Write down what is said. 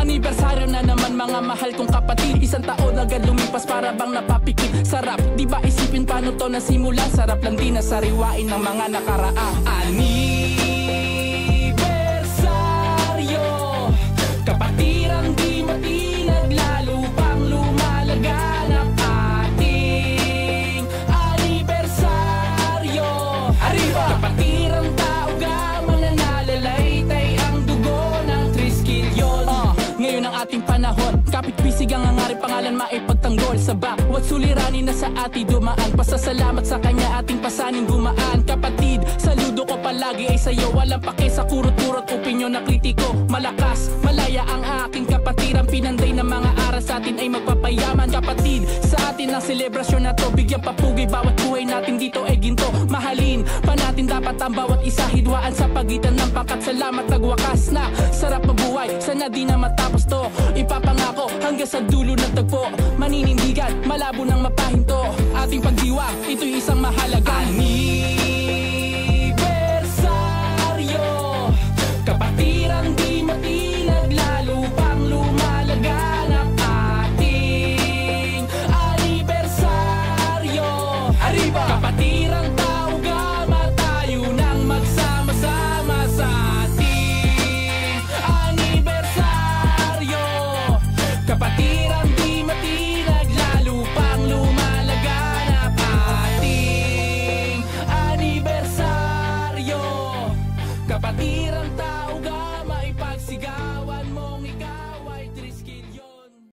Anibersaryo na naman mga mahal kong kapatid. Isang taon agad lumipas para bang napapikit. Sarap, di ba isipin paano to nasimulan? Sarap lang din na sariwain ng mga nakaraang anibersaryo. Kapatiran di matinag, lalo pang lumalagan ang ating anibersaryo. Arriba! Kapatiran tao ga mananalaytay ang dugo ng Triskelion. Ngayon ang ating panahon, kapit bisig ang hangarip, pangalan maipagtanggol sa bawat suliranin na sa ating dumaan. Pasasalamat sa kanya ating pasaning gumaan. Kapatid, saludo ko palagi ay sa'yo, walang pake sa kurot-kurot opinyon na kritiko. Malakas, malaya ang aking kapatiran, pinanday ng mga aral sa atin ay magpapayaman. Kapatid, sa atin ang selebrasyon na to, bigyan papugay bawat buhay natin dito ay ginto. Mahalin pa natin dapat ang bawat isa, hidwaan sa pagitan ng pangkat. Salamat nagwakas na, sarap mabuhay, sana di na matapos to. Ipapangako hanggang sa dulo ng tagpo, maninindigan, malabo nang mapahinto. Ating pagdiwa, ito'y isang mahalaga